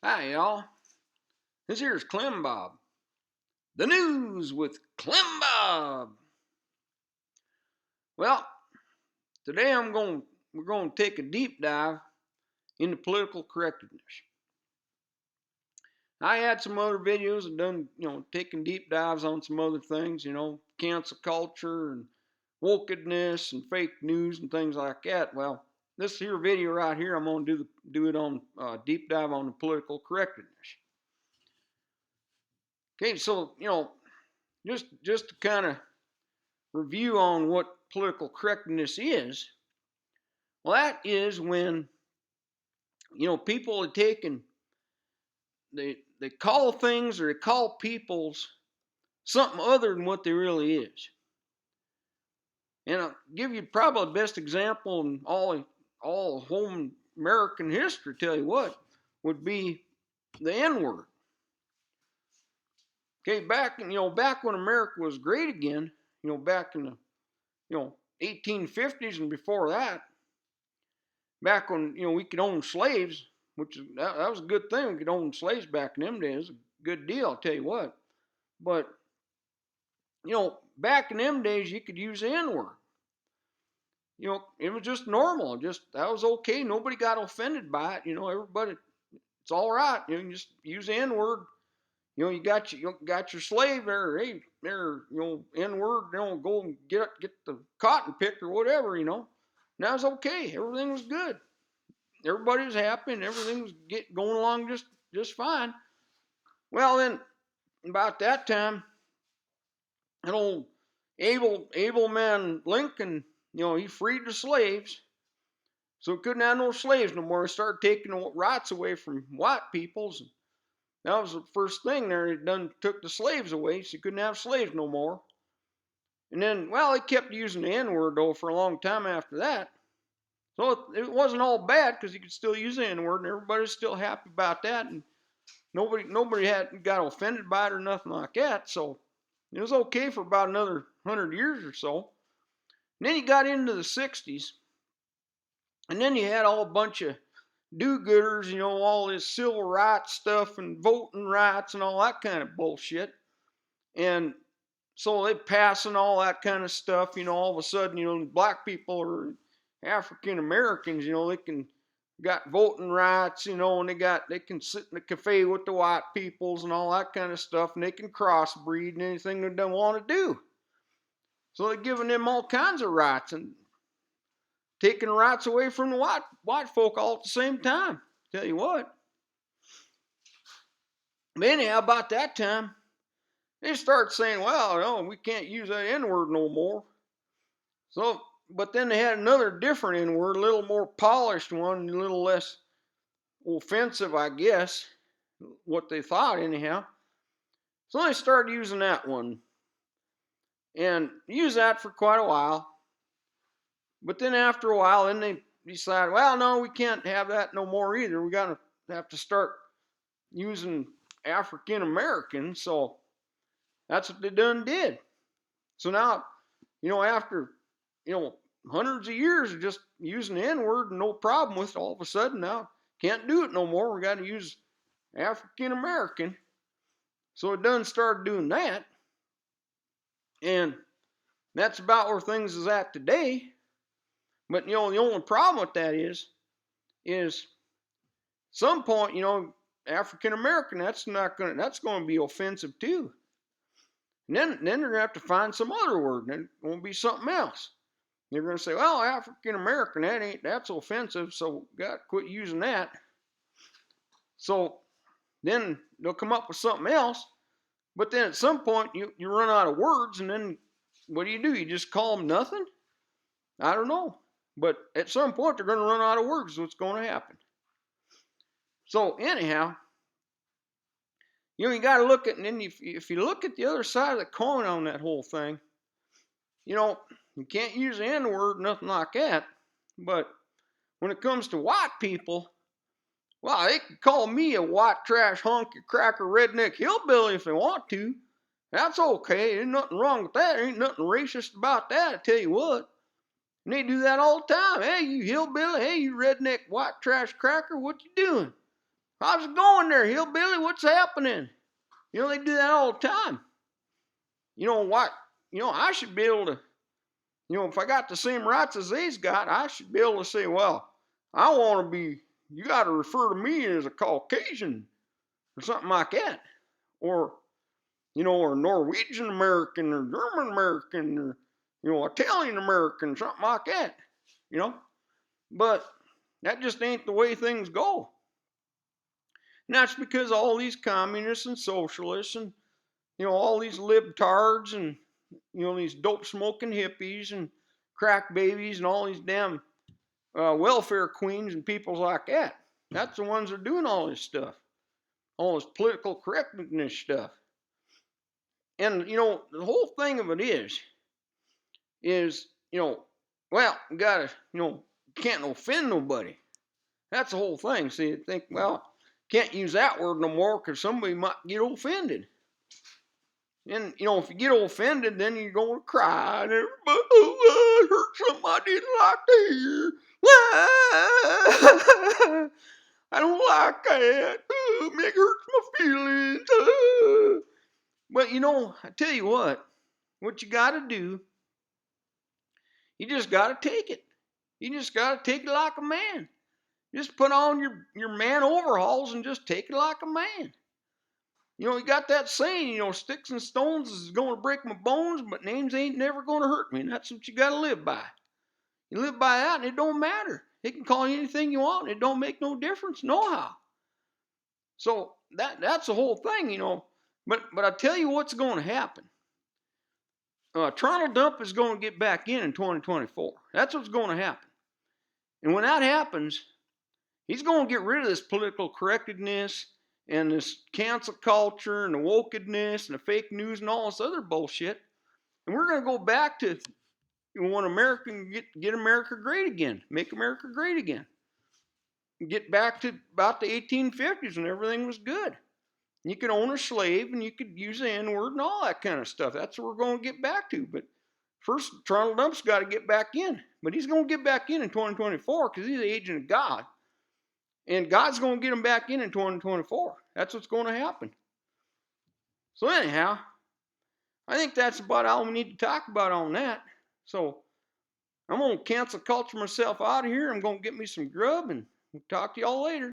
Hi, y'all. This here's Clem Bob. The news with Clem Bob. Well, today we're going to take a deep dive into political correctedness. I had some other videos and done, taking deep dives on some other things, cancel culture and wokedness and fake news and things like that. Well, this here video right here, I'm going to do it on deep dive on the political correctedness. Okay, so just to kind of review on what political correctness is. Well, that is when people are taking they call things or they call people's something other than what they really is. And I'll give you probably the best example in all home American history. Tell you what would be the N-word. Okay, back when America was great again, back in the 1850s and before that, back when we could own slaves, which that was a good thing. We could own slaves back in them days. A good deal, I'll tell you what. But back in them days, you could use the N-word. It was just normal. Just that was okay. Nobody got offended by it. Everybody, it's all right. You can just use the N-word. You got your slave there. Hey, there, N-word. Go and get the cotton picked or whatever. And that was okay. Everything was good. Everybody was happy and everything was going along just fine. Well, then about that time, an old able man Lincoln, he freed the slaves, so he couldn't have no slaves no more. He started taking the rights away from white peoples. And that was the first thing there. He done took the slaves away, so he couldn't have slaves no more. And then, well, he kept using the N-word though for a long time after that. So it wasn't all bad because you could still use the N-word and everybody was still happy about that, and nobody had got offended by it or nothing like that. So it was okay for about another 100 years or so. And then you got into the 60s, and then you had all a bunch of do-gooders, all this civil rights stuff and voting rights and all that kind of bullshit. And so they passing all that kind of stuff, all of a sudden, black people are African Americans, they can got voting rights, and they can sit in the cafe with the white peoples and all that kind of stuff, and they can crossbreed and anything they don't want to do. So they're giving them all kinds of rights and taking rights away from the white folk all at the same time. Tell you what. But anyhow, about that time, they start saying, well, no, we can't use that N-word no more. So, but then they had another different N-word, a little more polished one, a little less offensive, I guess, what they thought anyhow. So they started using that one and used that for quite a while. But then after a while, then they decided, well, no, we can't have that no more either. We got to have to start using African Americans. So that's what they done did. So now, after hundreds of years of just using the N-word and no problem with it, all of a sudden now can't do it no more. We got to use African American. So it done started doing that. And that's about where things is at today. But the only problem with that is some point, African American, that's going to be offensive too. And then they're going to have to find some other word. And it's going to be something else. They're going to say, well, African American, that's offensive, so got to quit using that. So then they'll come up with something else. But then at some point you run out of words, and then what do? You just call them nothing? I don't know. But at some point they're going to run out of words. What's going to happen? So anyhow, you got to look at, and then if you look at the other side of the coin on that whole thing, you can't use the N-word, nothing like that. But when it comes to white people, well, they can call me a white trash, honky, cracker, redneck hillbilly if they want to. That's okay. Ain't nothing wrong with that. Ain't nothing racist about that, I tell you what. And they do that all the time. Hey, you hillbilly. Hey, you redneck, white trash cracker. What you doing? How's it going there, hillbilly? What's happening? They do that all the time. You know what? I should be able to, if I got the same rights as they's got, I should be able to say, well, I want to be, you got to refer to me as a Caucasian or something like that. Or, or Norwegian American or German American or, Italian American, something like that, But that just ain't the way things go. And that's because all these communists and socialists and, all these libtards and, these dope smoking hippies and crack babies and all these damn welfare queens and people like that. That's the ones that are doing all this stuff. All this political correctness stuff. And, the whole thing of it is, well, you gotta, can't offend nobody. That's the whole thing. So you think, well, can't use that word no more because somebody might get offended. And, if you get offended, then you're going to cry. And everybody, I heard something I didn't like to hear. I don't like that. It hurts my feelings. But, I tell you what you got to do, you just got to take it. You just got to take it like a man. Just put on your man overalls and just take it like a man. You got that saying, sticks and stones is going to break my bones, but names ain't never going to hurt me. And that's what you got to live by. You live by that and it don't matter. They can call you anything you want. It don't make no difference nohow. So that's the whole thing, But I tell you what's going to happen. Toronto Dump is going to get back in 2024. That's what's going to happen. And when that happens, he's going to get rid of this political correctedness and this cancel culture and the wokedness and the fake news and all this other bullshit. And we're going to go back to when America get America great again. Make America great again. Get back to about the 1850s when everything was good. You could own a slave and you could use the N-word and all that kind of stuff. That's what we're going to get back to. But first, Toronto Dump's got to get back in. But he's going to get back in 2024 because he's the agent of God. And God's going to get him back in 2024. That's what's going to happen. So anyhow, I think that's about all we need to talk about on that. So I'm going to cancel culture myself out of here. I'm going to get me some grub and talk to y'all later.